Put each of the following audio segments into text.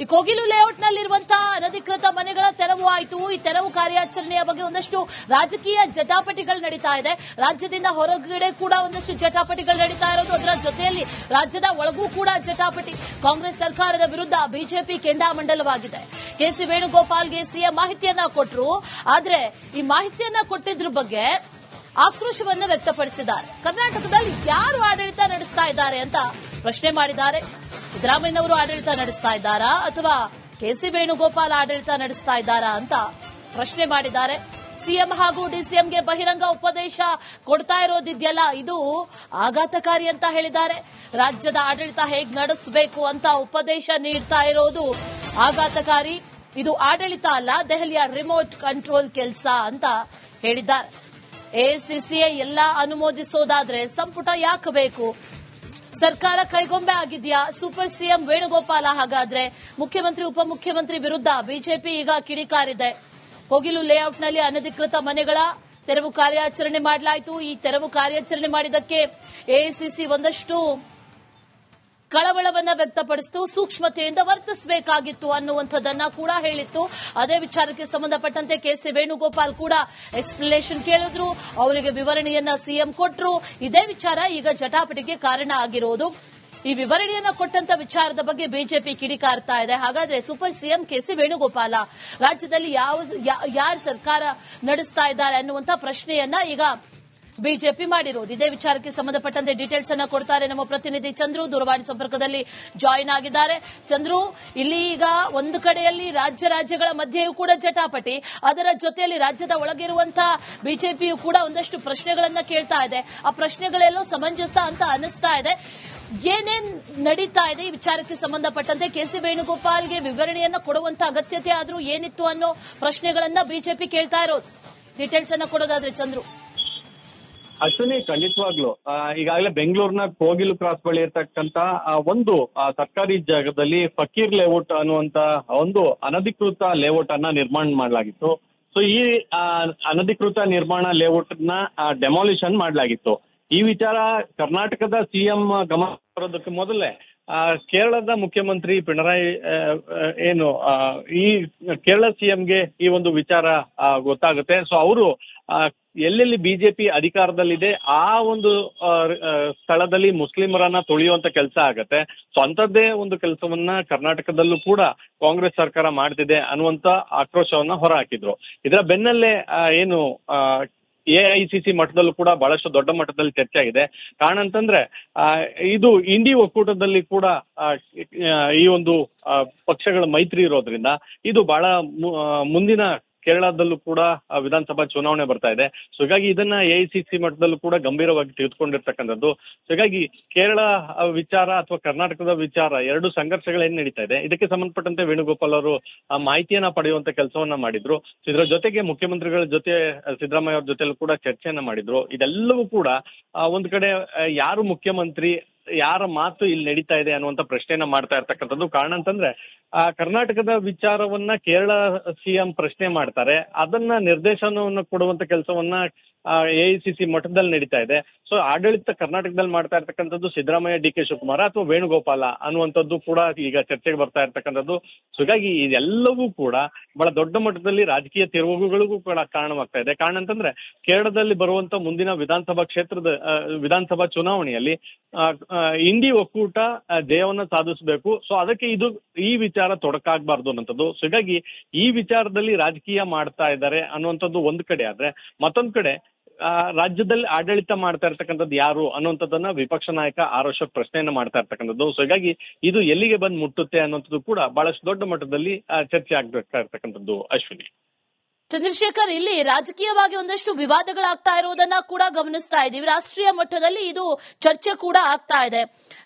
ಈ ಕೋಗಿಲು ಲೇಔಟ್ ನಲ್ಲಿರುವಂತಹ ಅನಧಿಕೃತ ಮನೆಗಳ ತೆರವು ಆಯಿತು. ಈ ತೆರವು ಕಾರ್ಯಾಚರಣೆಯ ಬಗ್ಗೆ ಒಂದಷ್ಟು ರಾಜಕೀಯ ಜಟಾಪಟಿಗಳು ನಡೀತಾ ಇದೆ. ರಾಜ್ಯದಿಂದ ಹೊರಗಡೆ ಕೂಡ ಒಂದಷ್ಟು ಜಟಾಪಟಿಗಳು ನಡೀತಾ ಇರೋದು. ಅದರ ಜೊತೆಯಲ್ಲಿ ರಾಜ್ಯದ ಒಳಗೂ ಕೂಡ ಜಟಾಪಟಿ. ಕಾಂಗ್ರೆಸ್ ಸರ್ಕಾರದ ವಿರುದ್ಧ ಬಿಜೆಪಿ ಕೆಂಡಾಮಂಡಲವಾಗಿದೆ. ಕೆಸಿ ವೇಣುಗೋಪಾಲ್ಗೆ ಸಿಎಂ ಮಾಹಿತಿಯನ್ನ ಕೊಟ್ಟರು. ಆದ್ರೆ ಈ ಮಾಹಿತಿಯನ್ನ ಕೊಟ್ಟಿದ್ರ ಬಗ್ಗೆ ಆಕ್ರೋಶವನ್ನ ವ್ಯಕ್ತಪಡಿಸಿದ್ದಾರೆ. ಕರ್ನಾಟಕದಲ್ಲಿ ಯಾರು ಆಡಳಿತ ನಡೆಸ್ತಾ ಇದ್ದಾರೆ ಅಂತ ಪ್ರಶ್ನೆ ಮಾಡಿದ್ದಾರೆ. ಸಿದ್ದರಾಮಯ್ಯನವರು ಆಡಳಿತ ನಡೆಸ್ತಾ ಇದ್ದಾರಾ ಅಥವಾ ಕೆಸಿ ವೇಣುಗೋಪಾಲ್ ಆಡಳಿತ ನಡೆಸ್ತಾ ಇದ್ದಾರಾ ಅಂತ ಪ್ರಶ್ನೆ ಮಾಡಿದ್ದಾರೆ. ಸಿಎಂ ಹಾಗೂ ಡಿಸಿಎಂಗೆ ಬಹಿರಂಗ ಉಪದೇಶ ಕೊಡ್ತಾ ಇರೋದಿದೆಯಲ್ಲ, ಇದು ಆಘಾತಕಾರಿ ಅಂತ ಹೇಳಿದ್ದಾರೆ. ರಾಜ್ಯದ ಆಡಳಿತ ಹೇಗೆ ನಡೆಸಬೇಕು ಅಂತ ಉಪದೇಶ ನೀಡ್ತಾ ಇರೋದು ಆಘಾತಕಾರಿ. ಇದು ಆಡಳಿತ ಅಲ್ಲ, ದೆಹಲಿಯ ರಿಮೋಟ್ ಕಂಟ್ರೋಲ್ ಕೆಲಸ ಅಂತ ಹೇಳಿದ್ದಾರೆ. ಎಐಸಿಸಿಎ ಎಲ್ಲ ಅನುಮೋದಿಸೋದಾದ್ರೆ ಸಂಪುಟ ಯಾಕೆ ಬೇಕು? ಸರ್ಕಾರ ಕೈಗೊಂಬೆ ಆಗಿದೆಯಾ? ಸೂಪರ್ ಸಿಎಂ ವೇಣುಗೋಪಾಲ ಹಾಗಾದ್ರೆ? ಮುಖ್ಯಮಂತ್ರಿ ಉಪಮುಖ್ಯಮಂತ್ರಿ ವಿರುದ್ಧ ಬಿಜೆಪಿ ಈಗ ಕಿಡಿಕಾರಿದೆ. ಕೋಗಿಲು ಲೇಔಟ್ನಲ್ಲಿ ಅನಧಿಕೃತ ಮನೆಗಳ ತೆರವು ಕಾರ್ಯಾಚರಣೆ ಮಾಡಲಾಯಿತು. ಈ ತೆರವು ಕಾರ್ಯಾಚರಣೆ ಮಾಡಿದ್ದಕ್ಕೆ ಎಐಸಿಸಿ ಒಂದಷ್ಟು ಕಳವಳವನ್ನ ವ್ಯಕ್ತಪಡಿಸಿತು. ಸೂಕ್ಷ್ಮತೆಯಿಂದ ವರ್ತಿಸಬೇಕಾಗಿತ್ತು ಅನ್ನುವಂಥದ್ದನ್ನ ಕೂಡ ಹೇಳಿತ್ತು. ಅದೇ ವಿಚಾರಕ್ಕೆ ಸಂಬಂಧಪಟ್ಟಂತೆ ಕೆಸಿ ವೇಣುಗೋಪಾಲ್ ಕೂಡ ಎಕ್ಸ್ಪ್ಲನೇಷನ್ ಕೇಳಿದ್ರು. ಅವರಿಗೆ ವಿವರಣೆಯನ್ನ ಸಿಎಂ ಕೊಟ್ಟರು. ಇದೇ ವಿಚಾರ ಈಗ ಜಟಾಪಟಿಗೆ ಕಾರಣ ಆಗಿರೋದು. ಈ ವಿವರಣೆಯನ್ನ ಕೊಟ್ಟಂತ ವಿಚಾರದ ಬಗ್ಗೆ ಬಿಜೆಪಿ ಕಿಡಿಕಾರ್ತಾ ಇದೆ. ಹಾಗಾದ್ರೆ ಸೂಪರ್ ಸಿಎಂ ಕೆಸಿ ವೇಣುಗೋಪಾಲ ರಾಜ್ಯದಲ್ಲಿ ಯಾರು ಸರ್ಕಾರ ನಡೆಸ್ತಾ ಇದ್ದಾರೆ ಅನ್ನುವಂತ ಪ್ರಶ್ನೆಯನ್ನ ಈಗ ಬಿಜೆಪಿ ಮಾಡಿರೋದು. ಇದೇ ವಿಚಾರಕ್ಕೆ ಸಂಬಂಧಪಟ್ಟಂತೆ ಡೀಟೇಲ್ಸ್ ಅನ್ನ ಕೊಡ್ತಾರೆ ನಮ್ಮ ಪ್ರತಿನಿಧಿ ಚಂದ್ರು. ದೂರವಾಣಿ ಸಂಪರ್ಕದಲ್ಲಿ ಜಾಯಿನ್ ಆಗಿದ್ದಾರೆ. ಚಂದ್ರು, ಇಲ್ಲಿ ಈಗ ಒಂದು ಕಡೆಯಲ್ಲಿ ರಾಜ್ಯಗಳ ಮಧ್ಯೆಯೂ ಕೂಡ ಜಟಾಪಟಿ, ಅದರ ಜೊತೆಯಲ್ಲಿ ರಾಜ್ಯದ ಒಳಗಿರುವಂತಹ ಬಿಜೆಪಿಯು ಕೂಡ ಒಂದಷ್ಟು ಪ್ರಶ್ನೆಗಳನ್ನ ಕೇಳ್ತಾ ಇದೆ. ಆ ಪ್ರಶ್ನೆಗಳೆಲ್ಲೋ ಸಮಂಜಸ ಅಂತ ಅನಿಸ್ತಾ ಇದೆ. ಏನೇನ್ ನಡೀತಾ ಇದೆ ಈ ವಿಚಾರಕ್ಕೆ ಸಂಬಂಧಪಟ್ಟಂತೆ? ಕೆಸಿ ವೇಣುಗೋಪಾಲ್ಗೆ ವಿವರಣೆಯನ್ನ ಕೊಡುವಂತ ಅಗತ್ಯತೆ ಆದ್ರೂ ಏನಿತ್ತು ಅನ್ನೋ ಪ್ರಶ್ನೆಗಳನ್ನ ಬಿಜೆಪಿ ಕೇಳ್ತಾ ಇರೋದು. ಡೀಟೇಲ್ಸ್ ಅನ್ನ ಕೊಡೋದಾದ್ರೆ ಚಂದ್ರು. ಅಶ್ವಿನಿ, ಖಂಡಿತವಾಗ್ಲು ಈಗಾಗಲೇ ಬೆಂಗಳೂರಿನ ಕೋಗಿಲು ಕ್ರಾಸ್ ಬಳಿ ಇರ್ತಕ್ಕಂತ ಒಂದು ಸರ್ಕಾರಿ ಜಾಗದಲ್ಲಿ ಫಕೀರ್ ಲೇಔಟ್ ಅನ್ನುವಂತ ಒಂದು ಅನಧಿಕೃತ ಲೇಔಟ್ ಅನ್ನ ನಿರ್ಮಾಣ ಮಾಡಲಾಗಿತ್ತು. ಸೊ ಈ ಅನಧಿಕೃತ ನಿರ್ಮಾಣ ಲೇಔಟ್ ನ ಡೆಮಾಲಿಷನ್ ಮಾಡಲಾಗಿತ್ತು. ಈ ವಿಚಾರ ಕರ್ನಾಟಕದ ಸಿಎಂ ಗಮನ ಬರೋದಕ್ಕೆ ಮೊದಲೇ ಕೇರಳದ ಮುಖ್ಯಮಂತ್ರಿ ಪಿಣರಾಯಿ ಈ ಕೇರಳ ಸಿಎಂಗೆ ಈ ಒಂದು ವಿಚಾರ ಗೊತ್ತಾಗುತ್ತೆ. ಸೊ ಅವರು ಎಲ್ಲೆಲ್ಲಿ ಬಿಜೆಪಿ ಅಧಿಕಾರದಲ್ಲಿದೆ ಆ ಒಂದು ಸ್ಥಳದಲ್ಲಿ ಮುಸ್ಲಿಮರನ್ನ ತುಳಿಯುವಂತ ಕೆಲಸ ಆಗತ್ತೆ. ಸೊ ಅಂತದ್ದೇ ಒಂದು ಕೆಲಸವನ್ನ ಕರ್ನಾಟಕದಲ್ಲೂ ಕೂಡ ಕಾಂಗ್ರೆಸ್ ಸರ್ಕಾರ ಮಾಡ್ತಿದೆ ಅನ್ನುವಂತ ಆಕ್ರೋಶವನ್ನ ಹೊರಹಾಕಿದ್ರು. ಇದರ ಬೆನ್ನಲ್ಲೇ ಎಐಸಿಸಿ ಮಟ್ಟದಲ್ಲೂ ಕೂಡ ಬಹಳಷ್ಟು ದೊಡ್ಡ ಮಟ್ಟದಲ್ಲಿ ಚರ್ಚೆ ಆಗಿದೆ. ಕಾರಣ ಅಂತಂದ್ರೆ ಇದು ಇಂಡಿ ಒಕ್ಕೂಟದಲ್ಲಿ ಕೂಡ ಈ ಒಂದು ಪಕ್ಷಗಳ ಮೈತ್ರಿ ಇರೋದ್ರಿಂದ ಇದು ಬಹಳ ಮುಂದಿನ ಕೇರಳದಲ್ಲೂ ಕೂಡ ವಿಧಾನಸಭಾ ಚುನಾವಣೆ ಬರ್ತಾ ಇದೆ. ಸೊ ಹೀಗಾಗಿ ಇದನ್ನ ಎಐಸಿಸಿ ಮಟ್ಟದಲ್ಲೂ ಕೂಡ ಗಂಭೀರವಾಗಿ ತೆಗೆದುಕೊಂಡಿರ್ತಕ್ಕಂಥದ್ದು. ಸೊ ಹೀಗಾಗಿ ಕೇರಳ ವಿಚಾರ ಅಥವಾ ಕರ್ನಾಟಕದ ವಿಚಾರ ಎರಡು ಸಂಘರ್ಷಗಳೇನ್ ನಡೀತಾ ಇದೆ, ಇದಕ್ಕೆ ಸಂಬಂಧಪಟ್ಟಂತೆ ವೇಣುಗೋಪಾಲ್ ಅವರು ಮಾಹಿತಿಯನ್ನ ಪಡೆಯುವಂತ ಕೆಲಸವನ್ನ ಮಾಡಿದ್ರು. ಇದರ ಜೊತೆಗೆ ಮುಖ್ಯಮಂತ್ರಿಗಳ ಜೊತೆ ಸಿದ್ದರಾಮಯ್ಯ ಅವ್ರ ಜೊತೆಲೂ ಕೂಡ ಚರ್ಚೆಯನ್ನ ಮಾಡಿದ್ರು. ಇದೆಲ್ಲವೂ ಕೂಡ ಒಂದು ಕಡೆ ಯಾರು ಮುಖ್ಯಮಂತ್ರಿ, ಯಾರ ಮಾತು ಇಲ್ಲಿ ನಡೀತಾ ಇದೆ ಅನ್ನುವಂತ ಪ್ರಶ್ನೆಯನ್ನ ಮಾಡ್ತಾ ಇರ್ತಕ್ಕಂಥದ್ದು. ಕಾರಣ ಅಂತಂದ್ರೆ ಕರ್ನಾಟಕದ ವಿಚಾರವನ್ನ ಕೇರಳ ಸಿಎಂ ಪ್ರಶ್ನೆ ಮಾಡ್ತಾರೆ, ಅದನ್ನ ನಿರ್ದೇಶನವನ್ನು ಕೊಡುವಂತ ಕೆಲಸವನ್ನ ಎಐಸಿಸಿ ಮಟ್ಟದಲ್ಲಿ ನಡೀತಾ ಇದೆ. ಸೊ ಆಡಳಿತ ಕರ್ನಾಟಕದಲ್ಲಿ ಮಾಡ್ತಾ ಇರ್ತಕ್ಕಂಥದ್ದು ಸಿದ್ದರಾಮಯ್ಯ, ಡಿ ಕೆ ಶಿವಕುಮಾರ ಅಥವಾ ವೇಣುಗೋಪಾಲ ಅನ್ನುವಂಥದ್ದು ಕೂಡ ಈಗ ಚರ್ಚೆಗೆ ಬರ್ತಾ ಇರ್ತಕ್ಕಂಥದ್ದು. ಸೊ ಹೀಗಾಗಿ ಇದೆಲ್ಲವೂ ಕೂಡ ಬಹಳ ದೊಡ್ಡ ಮಟ್ಟದಲ್ಲಿ ರಾಜಕೀಯ ತಿರುವುಗಳಿಗೂ ಕೂಡ ಕಾರಣವಾಗ್ತಾ ಇದೆ. ಕಾರಣ ಅಂತಂದ್ರೆ ಕೇರಳದಲ್ಲಿ ಬರುವಂತ ಮುಂದಿನ ವಿಧಾನಸಭಾ ಚುನಾವಣೆಯಲ್ಲಿ ಇಂಡಿ ಒಕ್ಕೂಟ ಜಯವನ್ನ ಸಾಧಿಸಬೇಕು. ಸೊ ಅದಕ್ಕೆ ಈ ವಿಚಾರ ತೊಡಕಾಗಬಾರ್ದು ಅನ್ನೋಂಥದ್ದು. ಸೊ ಹೀಗಾಗಿ ಈ ವಿಚಾರದಲ್ಲಿ ರಾಜಕೀಯ ಮಾಡ್ತಾ ಇದ್ದಾರೆ ಅನ್ನುವಂಥದ್ದು ಒಂದ್ ಕಡೆ ಆದ್ರೆ, ಮತ್ತೊಂದ್ ಕಡೆ ರಾಜ್ಯದಲ್ಲಿ ಆಡಳಿತ ಮಾಡ್ತಾ ಇರ್ತಕ್ಕಂಥದ್ದು ಯಾರು ಅನ್ನುವಂಥದ್ದನ್ನ ವಿಪಕ್ಷ ನಾಯಕ ಆರ್ ಅಶೋಕ್ ಪ್ರಶ್ನೆಯನ್ನ ಮಾಡ್ತಾ ಇರ್ತಕ್ಕಂಥದ್ದು. ಸೊ ಹೀಗಾಗಿ ಇದು ಎಲ್ಲಿಗೆ ಬಂದು ಮುಟ್ಟುತ್ತೆ ಅನ್ನೋಂಥದ್ದು ಕೂಡ ಬಹಳಷ್ಟು ದೊಡ್ಡ ಮಟ್ಟದಲ್ಲಿ ಚರ್ಚೆ ಆಗ್ತಾ ಇರ್ತಕ್ಕಂಥದ್ದು. ಅಶ್ವಿನಿ, ಚಂದ್ರಶೇಖರ್, ಇಲ್ಲಿ ರಾಜಕೀಯವಾಗಿ ಒಂದಷ್ಟು ವಿವಾದಗಳಾಗ್ತಾ ಇರೋದನ್ನ ಕೂಡ ಗಮನಿಸ್ತಾ ಇದ್ದೀವಿ. ರಾಷ್ಟ್ರೀಯ ಮಟ್ಟದಲ್ಲಿ ಇದು ಚರ್ಚೆ ಕೂಡ ಆಗ್ತಾ ಇದೆ.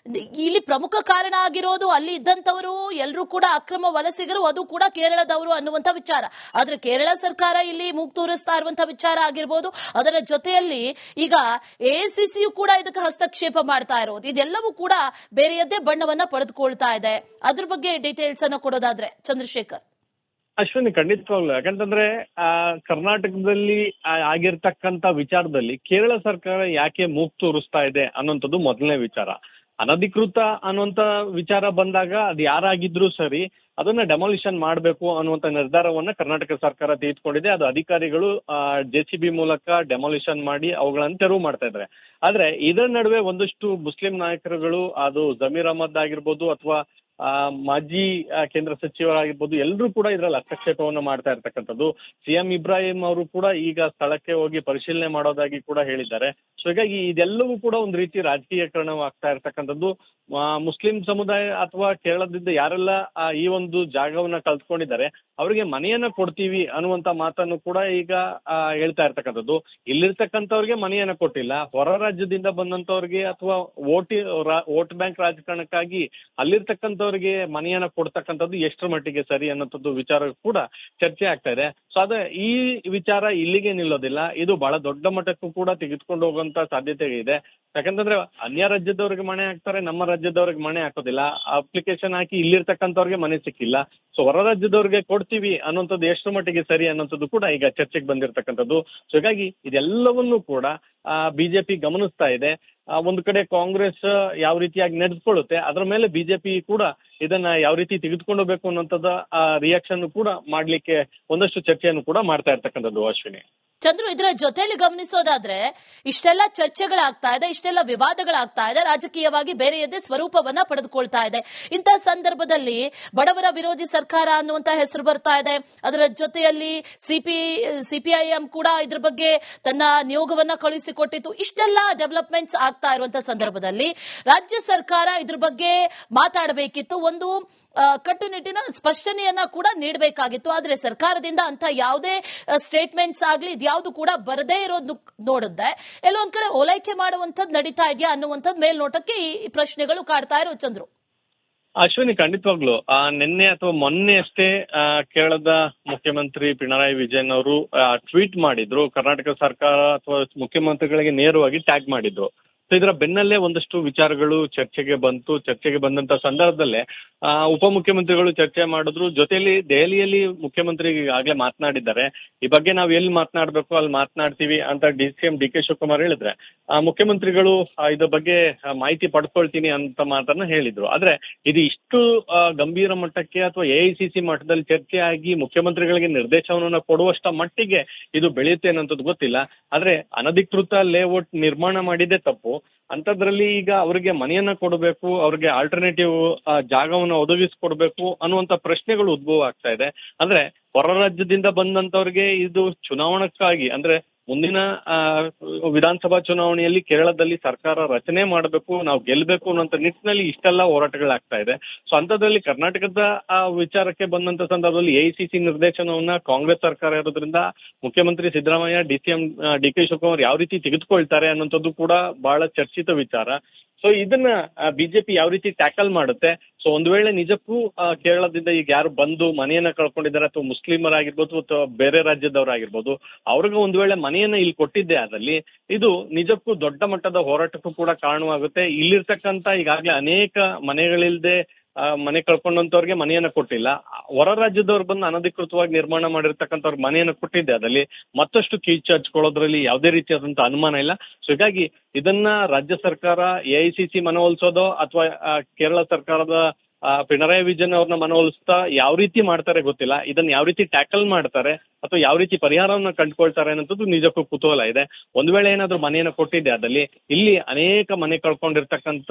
ಇಲ್ಲಿ ಪ್ರಮುಖ ಕಾರಣ ಆಗಿರೋದು ಅಲ್ಲಿ ಇದ್ದಂತವರು ಎಲ್ಲರೂ ಕೂಡ ಅಕ್ರಮ ವಲಸಿಗರು, ಅದು ಕೂಡ ಕೇರಳದವರು ಅನ್ನುವಂತ ವಿಚಾರ. ಆದ್ರೆ ಕೇರಳ ಸರ್ಕಾರ ಇಲ್ಲಿ ಮೂಗು ತೂರಿಸ್ತಾ ಇರುವಂತಹ ವಿಚಾರ ಆಗಿರ್ಬೋದು. ಅದರ ಜೊತೆಯಲ್ಲಿ ಈಗ ಎಐಸಿಸಿಯು ಕೂಡ ಇದಕ್ಕೆ ಹಸ್ತಕ್ಷೇಪ ಮಾಡ್ತಾ ಇರೋದು, ಇದೆಲ್ಲವೂ ಕೂಡ ಬೇರೆಯದ್ದೇ ಬಣ್ಣವನ್ನ ಪಡೆದುಕೊಳ್ತಾ ಇದೆ. ಅದ್ರ ಬಗ್ಗೆ ಡೀಟೇಲ್ಸ್ ಅನ್ನ ಕೊಡೋದಾದ್ರೆ ಚಂದ್ರಶೇಖರ್. ಅಶ್ವಿನಿ, ಖಂಡಿತವಾಗ್ಲು. ಯಾಕಂತಂದ್ರೆ ಕರ್ನಾಟಕದಲ್ಲಿ ಆಗಿರ್ತಕ್ಕಂಥ ವಿಚಾರದಲ್ಲಿ ಕೇರಳ ಸರ್ಕಾರ ಯಾಕೆ ಮೂಗು ತೋರಿಸ್ತಾ ಇದೆ ಅನ್ನೋಂಥದ್ದು ಮೊದಲನೇ ವಿಚಾರ. ಅನಧಿಕೃತ ಅನ್ನುವಂತ ವಿಚಾರ ಬಂದಾಗ ಅದು ಯಾರಾಗಿದ್ರು ಸರಿ ಅದನ್ನ ಡೆಮಾಲಿಷನ್ ಮಾಡಬೇಕು ಅನ್ನುವಂತ ನಿರ್ಧಾರವನ್ನ ಕರ್ನಾಟಕ ಸರ್ಕಾರ ತೆಗೆದುಕೊಂಡಿದೆ. ಅದು ಅಧಿಕಾರಿಗಳು JCB ಮೂಲಕ ಡೆಮಾಲಿಷನ್ ಮಾಡಿ ಅವುಗಳನ್ನು ತೆರವು ಮಾಡ್ತಾ ಇದ್ದಾರೆ. ಆದ್ರೆ ಇದರ ನಡುವೆ ಒಂದಷ್ಟು ಮುಸ್ಲಿಂ ನಾಯಕರುಗಳು, ಅದು ಜಮೀರ್ ಅಹಮದ್ ಆಗಿರ್ಬೋದು ಅಥವಾ ಮಾಜಿ ಕೇಂದ್ರ ಸಚಿವರಾಗಿರ್ಬೋದು, ಎಲ್ಲರೂ ಕೂಡ ಇದರಲ್ಲಿ ಹಸ್ತಕ್ಷೇಪವನ್ನು ಮಾಡ್ತಾ ಇರ್ತಕ್ಕಂಥದ್ದು. CM ಇಬ್ರಾಹಿಂ ಅವರು ಕೂಡ ಈಗ ಸ್ಥಳಕ್ಕೆ ಹೋಗಿ ಪರಿಶೀಲನೆ ಮಾಡೋದಾಗಿ ಕೂಡ ಹೇಳಿದ್ದಾರೆ. ಸೊ ಹೀಗಾಗಿ ಇದೆಲ್ಲವೂ ಕೂಡ ಒಂದು ರೀತಿ ರಾಜಕೀಯಕರಣವಾಗ್ತಾ ಇರ್ತಕ್ಕಂಥದ್ದು. ಮುಸ್ಲಿಂ ಸಮುದಾಯ ಅಥವಾ ಕೇರಳದಿಂದ ಯಾರೆಲ್ಲ ಈ ಒಂದು ಜಾಗವನ್ನ ಕಲ್ತ್ಕೊಂಡಿದ್ದಾರೆ ಅವರಿಗೆ ಮನೆಯನ್ನ ಕೊಡ್ತೀವಿ ಅನ್ನುವಂತ ಮಾತನ್ನು ಕೂಡ ಈಗ ಹೇಳ್ತಾ ಇರ್ತಕ್ಕಂಥದ್ದು. ಇಲ್ಲಿರ್ತಕ್ಕಂಥವ್ರಿಗೆ ಮನೆಯನ್ನ ಕೊಟ್ಟಿಲ್ಲ, ಹೊರ ರಾಜ್ಯದಿಂದ ಬಂದಂತವ್ರಿಗೆ ಅಥವಾ ವೋಟ್ ಬ್ಯಾಂಕ್ ರಾಜಕಾರಣಕ್ಕಾಗಿ ಅಲ್ಲಿರ್ತಕ್ಕಂಥವ್ರಿಗೆ ಮನೆಯನ್ನ ಕೊಡ್ತಕ್ಕಂಥದ್ದು ಎಷ್ಟರ ಮಟ್ಟಿಗೆ ಸರಿ ಅನ್ನೋಂಥದ್ದು ವಿಚಾರ ಕೂಡ ಚರ್ಚೆ ಆಗ್ತಾ ಇದೆ. ಸೊ ಅದೇ ಈ ವಿಚಾರ ಇಲ್ಲಿಗೆ ನಿಲ್ಲೋದಿಲ್ಲ, ಇದು ಬಹಳ ದೊಡ್ಡ ಮಟ್ಟಕ್ಕೂ ಕೂಡ ತೆಗೆದುಕೊಂಡು ಹೋಗುವಂತ ಸಾಧ್ಯತೆ ಇದೆ. ಯಾಕಂತಂದ್ರೆ ಅನ್ಯ ರಾಜ್ಯದವ್ರಿಗೆ ಮನೆ ಹಾಕ್ತಾರೆ, ನಮ್ಮ ರಾಜ್ಯದವ್ರಿಗೆ ಮನೆ ಹಾಕೋದಿಲ್ಲ. ಅಪ್ಲಿಕೇಶನ್ ಹಾಕಿ ಇಲ್ಲಿರ್ತಕ್ಕಂಥವ್ರಿಗೆ ಮನೆ ಸಿಕ್ಕಿಲ್ಲ, ಸೊ ಹೊರ ರಾಜ್ಯದವ್ರಿಗೆ ಕೊಡ್ತೀವಿ ಅನ್ನೋಂಥದ್ದು ಎಷ್ಟರ ಮಟ್ಟಿಗೆ ಸರಿ ಅನ್ನೋಂಥದ್ದು ಕೂಡ ಈಗ ಚರ್ಚೆಗೆ ಬಂದಿರತಕ್ಕಂಥದ್ದು. ಸೊ ಹೀಗಾಗಿ ಇದೆಲ್ಲವನ್ನೂ ಕೂಡ ಬಿಜೆಪಿ ಗಮನಿಸ್ತಾ ಇದೆ. ಒಂದು ಕಡೆ ಕಾಂಗ್ರೆಸ್ ಯಾವ ರೀತಿಯಾಗಿ ನಡೆದುಕೊಳ್ಳುತ್ತೆ, ಅದರ ಮೇಲೆ ಬಿಜೆಪಿ ಕೂಡ ಇದನ್ನ ಯಾವ ರೀತಿ ತೆಗೆದುಕೊಂಡು ಹೋಗ್ಬೇಕು ಅನ್ನೋಂಥದ್ದು ರಿಯಾಕ್ಷನ್ ಕೂಡ ಮಾಡ್ಲಿಕ್ಕೆ ಒಂದಷ್ಟು ಚರ್ಚೆಯನ್ನು ಕೂಡ ಮಾಡ್ತಾ ಇರ್ತಕ್ಕಂಥದ್ದು. ಅಶ್ವಿನಿ, ಚಂದ್ರು, ಇದರ ಜೊತೆಯಲ್ಲಿ ಗಮನಿಸೋದಾದ್ರೆ ಇಷ್ಟೆಲ್ಲ ಚರ್ಚೆಗಳಾಗ್ತಾ ಇದೆ, ಇಷ್ಟೆಲ್ಲ ವಿವಾದಗಳಾಗ್ತಾ ಇದೆ, ರಾಜಕೀಯವಾಗಿ ಬೇರೆಯದೇ ಸ್ವರೂಪವನ್ನ ಪಡೆದುಕೊಳ್ತಾ ಇದೆ. ಇಂತಹ ಸಂದರ್ಭದಲ್ಲಿ ಬಡವರ ವಿರೋಧಿ ಸರ್ಕಾರ ಅನ್ನುವಂತ ಹೆಸರು ಬರ್ತಾ ಇದೆ. ಅದರ ಜೊತೆಯಲ್ಲಿ ಸಿಪಿಐಎಂ ಕೂಡ ಇದ್ರ ಬಗ್ಗೆ ತನ್ನ ನಿಯೋಗವನ್ನ ಕಳುಹಿಸಿಕೊಟ್ಟಿತ್ತು. ಇಷ್ಟೆಲ್ಲ ಡೆವಲಪ್ಮೆಂಟ್ಸ್ ಆಗ್ತಾ ಇರುವಂತಹ ಸಂದರ್ಭದಲ್ಲಿ ರಾಜ್ಯ ಸರ್ಕಾರ ಇದ್ರ ಬಗ್ಗೆ ಮಾತಾಡಬೇಕಿತ್ತು, ಒಂದು ಕಟ್ಟುನಿಟ್ಟಿನ ಸ್ಪಷ್ಟನೆಯನ್ನ ಕೂಡ ನೀಡಬೇಕಾಗಿತ್ತು. ಆದ್ರೆ ಸರ್ಕಾರದಿಂದ ಅಂತ ಯಾವುದೇ ಸ್ಟೇಟ್ಮೆಂಟ್ಸ್ ಆಗ್ಲಿ ಇದ್ಯಾವುದು ಕೂಡ ಬರದೇ ಇರೋದು ನೋಡಿದ್ರೆ ಎಲ್ಲೊಂದ್ ಕಡೆ ಓಲೈಕೆ ಮಾಡುವಂತದ್ದು ನಡೀತಾ ಇದೆಯಾ ಅನ್ನುವಂಥದ್ದು ಮೇಲ್ನೋಟಕ್ಕೆ ಈ ಪ್ರಶ್ನೆಗಳು ಕಾಡ್ತಾ ಇರೋ. ಚಂದ್ರು, ಅಶ್ವಿನಿ, ಖಂಡಿತವಾಗ್ಲು ನಿನ್ನೆ ಅಥವಾ ಮೊನ್ನೆ ಅಷ್ಟೇ ಕೇರಳದ ಮುಖ್ಯಮಂತ್ರಿ ಪಿಣರಾಯಿ ವಿಜಯನ್ ಅವರು ಟ್ವೀಟ್ ಮಾಡಿದ್ರು, ಕರ್ನಾಟಕ ಸರ್ಕಾರ ಅಥವಾ ಮುಖ್ಯಮಂತ್ರಿಗಳಿಗೆ ನೇರವಾಗಿ ಟ್ಯಾಗ್ ಮಾಡಿದ್ರು. ಸೊ ಇದರ ಬೆನ್ನಲ್ಲೇ ಒಂದಷ್ಟು ವಿಚಾರಗಳು ಚರ್ಚೆಗೆ ಬಂದಂತ ಸಂದರ್ಭದಲ್ಲೇ ಉಪಮುಖ್ಯಮಂತ್ರಿಗಳು ಚರ್ಚೆ ಮಾಡಿದ್ರು. ಜೊತೆಯಲ್ಲಿ ದೆಹಲಿಯಲ್ಲಿ ಮುಖ್ಯಮಂತ್ರಿ ಆಗ್ಲೇ ಮಾತನಾಡಿದ್ದಾರೆ. ಈ ಬಗ್ಗೆ ನಾವು ಎಲ್ಲಿ ಮಾತನಾಡಬೇಕು ಅಲ್ಲಿ ಮಾತನಾಡ್ತೀವಿ ಅಂತ CM DK ಶಿವಕುಮಾರ್ ಹೇಳಿದ್ರೆ, ಮುಖ್ಯಮಂತ್ರಿಗಳು ಇದ್ರ ಬಗ್ಗೆ ಮಾಹಿತಿ ಪಡ್ಕೊಳ್ತೀನಿ ಅಂತ ಮಾತನ್ನ ಹೇಳಿದ್ರು. ಆದ್ರೆ ಇದು ಇಷ್ಟು ಗಂಭೀರ ಮಟ್ಟಕ್ಕೆ ಅಥವಾ AICC ಮಟ್ಟದಲ್ಲಿ ಚರ್ಚೆ ಆಗಿ ಮುಖ್ಯಮಂತ್ರಿಗಳಿಗೆ ನಿರ್ದೇಶನವನ್ನ ಕೊಡುವಷ್ಟ ಮಟ್ಟಿಗೆ ಇದು ಬೆಳೆಯುತ್ತೆ ಅನ್ನೋಂಥದ್ದು ಗೊತ್ತಿಲ್ಲ. ಆದ್ರೆ ಅನಧಿಕೃತ ಲೇಔಟ್ ನಿರ್ಮಾಣ ಮಾಡಿದ್ದೇ ತಪ್ಪು. ಅಂತದ್ರಲ್ಲಿ ಈಗ ಅವರಿಗೆ ಮನೆಯನ್ನ ಕೊಡಬೇಕು, ಅವ್ರಿಗೆ ಆಲ್ಟರ್ನೇಟಿವ್ ಜಾಗವನ್ನು ಒದಗಿಸ್ಕೊಡ್ಬೇಕು ಅನ್ನುವಂತ ಪ್ರಶ್ನೆಗಳು ಉದ್ಭವ ಆಗ್ತಾ ಇದೆ. ಅಂದ್ರೆ ಹೊರ ರಾಜ್ಯದಿಂದ ಬಂದಂತವ್ರಿಗೆ ಇದು ಚುನಾವಣಕ್ಕಾಗಿ, ಅಂದ್ರೆ ಮುಂದಿನ ವಿಧಾನಸಭಾ ಚುನಾವಣೆಯಲ್ಲಿ ಕೇರಳದಲ್ಲಿ ಸರ್ಕಾರ ರಚನೆ ಮಾಡಬೇಕು, ನಾವು ಗೆಲ್ಲಬೇಕು ಅನ್ನೋಂಥ ನಿಟ್ಟಿನಲ್ಲಿ ಇಷ್ಟೆಲ್ಲ ಹೋರಾಟಗಳಾಗ್ತಾ ಇದೆ. ಸೊ ಅಂತದ್ರಲ್ಲಿ ಕರ್ನಾಟಕದ ವಿಚಾರಕ್ಕೆ ಬಂದಂತ ಸಂದರ್ಭದಲ್ಲಿ AICC ನಿರ್ದೇಶನವನ್ನ ಕಾಂಗ್ರೆಸ್ ಸರ್ಕಾರ ಇರೋದ್ರಿಂದ ಮುಖ್ಯಮಂತ್ರಿ ಸಿದ್ದರಾಮಯ್ಯ, CM DK ಶಿವಕುಮಾರ್ ಯಾವ ರೀತಿ ತೆಗೆದುಕೊಳ್ತಾರೆ ಅನ್ನೋಂಥದ್ದು ಕೂಡ ಬಹಳ ಚರ್ಚಿತ ವಿಚಾರ. ಸೊ ಇದನ್ನ ಬಿಜೆಪಿ ಯಾವ ರೀತಿ ಟ್ಯಾಕಲ್ ಮಾಡುತ್ತೆ. ಸೊ ಒಂದ್ ವೇಳೆ ನಿಜಕ್ಕೂ ಕೇರಳದಿಂದ ಈಗ ಯಾರು ಬಂದು ಮನೆಯನ್ನ ಕಳ್ಕೊಂಡಿದ್ದಾರೆ ಅಥವಾ ಮುಸ್ಲಿಮರಾಗಿರ್ಬೋದು ಅಥವಾ ಬೇರೆ ರಾಜ್ಯದವರಾಗಿರ್ಬೋದು, ಅವ್ರಿಗೆ ಒಂದ್ ವೇಳೆ ಮನೆಯನ್ನ ಇಲ್ಲಿ ಕೊಟ್ಟಿದ್ದೆ ಆದಲ್ಲಿ ಇದು ನಿಜಕ್ಕೂ ದೊಡ್ಡ ಮಟ್ಟದ ಹೋರಾಟಕ್ಕೂ ಕೂಡ ಕಾರಣವಾಗುತ್ತೆ. ಇಲ್ಲಿರ್ತಕ್ಕಂಥ ಈಗಾಗಲೇ ಅನೇಕ ಮನೆಗಳಿಲ್ದೆ ಮನೆ ಕಳ್ಕೊಂಡಂತವ್ರಿಗೆ ಮನೆಯನ್ನ ಕೊಟ್ಟಿಲ್ಲ, ಹೊರ ರಾಜ್ಯದವ್ರು ಬಂದು ಅನಧಿಕೃತವಾಗಿ ನಿರ್ಮಾಣ ಮಾಡಿರ್ತಕ್ಕಂಥವ್ರಿಗೆ ಮನೆಯನ್ನ ಕೊಟ್ಟಿದ್ದೆ ಅದಲ್ಲಿ ಮತ್ತಷ್ಟು ಕಿಚ್ಚು ಹಚ್ಕೊಳ್ಳೋದ್ರಲ್ಲಿ ಯಾವುದೇ ರೀತಿಯಾದಂತ ಅನುಮಾನ ಇಲ್ಲ. ಸೊ ಹೀಗಾಗಿ ಇದನ್ನ ರಾಜ್ಯ ಸರ್ಕಾರ AICC ಮನವೊಲಿಸೋದೋ ಅಥವಾ ಕೇರಳ ಸರ್ಕಾರದ ಪಿಣರಾಯಿ ವಿಜಯನ್ ಅವ್ರನ್ನ ಮನವೊಲಿಸ್ತಾ ಯಾವ ರೀತಿ ಮಾಡ್ತಾರೆ ಗೊತ್ತಿಲ್ಲ. ಇದನ್ನ ಯಾವ ರೀತಿ ಟ್ಯಾಕಲ್ ಮಾಡ್ತಾರೆ ಅಥವಾ ಯಾವ ರೀತಿ ಪರಿಹಾರವನ್ನ ಕಂಡುಕೊಳ್ತಾರೆ ಅನ್ನೋದು ನಿಜಕ್ಕೂ ಕುತೂಹಲ ಇದೆ. ಒಂದ್ ವೇಳೆ ಏನಾದ್ರು ಮನೆಯನ್ನ ಕೊಟ್ಟಿದ್ದೆ ಅದಲ್ಲಿ ಇಲ್ಲಿ ಅನೇಕ ಮನೆ ಕಳ್ಕೊಂಡಿರ್ತಕ್ಕಂತ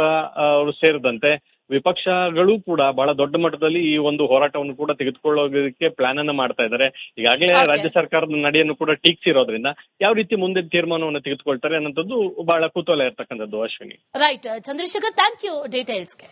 ಅವರು ಸೇರಿದಂತೆ ವಿಪಕ್ಷಗಳು ಕೂಡ ಬಹಳ ದೊಡ್ಡ ಮಟ್ಟದಲ್ಲಿ ಈ ಒಂದು ಹೋರಾಟವನ್ನು ಕೂಡ ತೆಗೆದುಕೊಳ್ಳೋದಕ್ಕೆ ಪ್ಲಾನ್ ಅನ್ನ ಮಾಡ್ತಾ ಇದ್ದಾರೆ. ಈಗಾಗಲೇ ರಾಜ್ಯ ಸರ್ಕಾರದ ನಡೆಯನ್ನು ಕೂಡ ಟೀಕಿಸಿರೋದ್ರಿಂದ ಯಾವ ರೀತಿ ಮುಂದೆ ತೀರ್ಮಾನವನ್ನು ತೆಗೆದುಕೊಳ್ತಾರೆ ಅನ್ನೋದು ಬಹಳ ಕುತೂಹಲ ಇರ್ತಕ್ಕಂಥದ್ದು. Ashwini, right. Chandrashekhar, thank you ಡೀಟೇಲ್ಸ್ಗೆ.